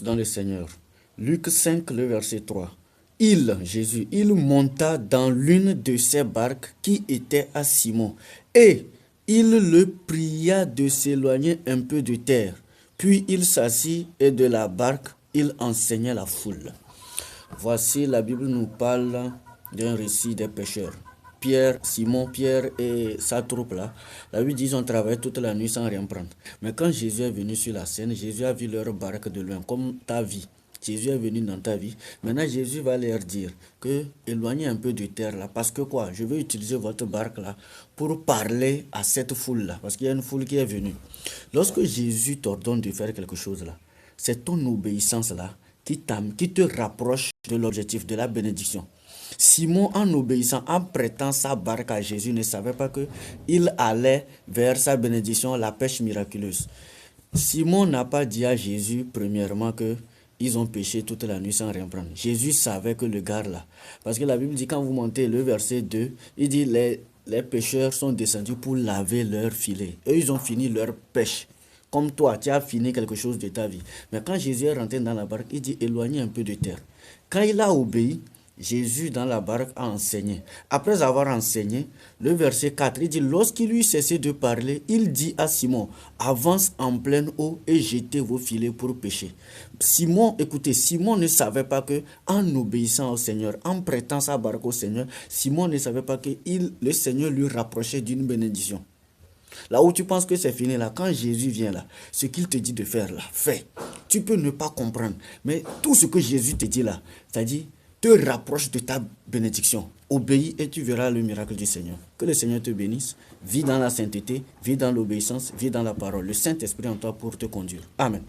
dans le Seigneur. Luc 5, le verset 3. Jésus, il monta dans l'une de ces barques qui était à Simon, et il le pria de s'éloigner un peu de terre. Puis il s'assit et de la barque, il enseignait la foule. Voici, la Bible nous parle d'un récit des pêcheurs. Simon, Pierre et sa troupe là, la Bible dit qu'ils ont travaillé toute la nuit sans rien prendre. Mais quand Jésus est venu sur la scène, Jésus a vu leur barque de loin, comme ta vie. Jésus est venu dans ta vie. Maintenant, Jésus va leur dire que éloignez un peu de terre là. Parce que quoi? Je vais utiliser votre barque là pour parler à cette foule là. Parce qu'il y a une foule qui est venue. Lorsque Jésus t'ordonne de faire quelque chose là, c'est ton obéissance là qui te rapproche de l'objectif, de la bénédiction. Simon, en obéissant, en prêtant sa barque à Jésus, ne savait pas qu'il allait vers sa bénédiction, la pêche miraculeuse. Simon n'a pas dit à Jésus, premièrement, qu'ils ont pêché toute la nuit sans rien prendre. Jésus savait que le gars là, parce que la Bible dit, quand vous montez le verset 2, il dit, les pêcheurs sont descendus pour laver leur filet. Eux, ils ont fini leur pêche. Comme toi, tu as fini quelque chose de ta vie. Mais quand Jésus est rentré dans la barque, il dit, éloignez un peu de terre. Quand il a obéi, Jésus dans la barque a enseigné. Après avoir enseigné, le verset 4, il dit, lorsqu'il lui cessait de parler, il dit à Simon, avance en pleine eau et jetez vos filets pour pêcher. Simon ne savait pas que en obéissant au Seigneur, en prêtant sa barque au Seigneur, Simon ne savait pas que le Seigneur lui rapprochait d'une bénédiction. Là où tu penses que c'est fini, là, quand Jésus vient là, ce qu'il te dit de faire là, fais. Tu peux ne pas comprendre, mais tout ce que Jésus te dit là, c'est-à-dire, te rapproche de ta bénédiction. Obéis et tu verras le miracle du Seigneur. Que le Seigneur te bénisse. Vis dans la sainteté, vis dans l'obéissance, vis dans la parole. Le Saint-Esprit en toi pour te conduire. Amen.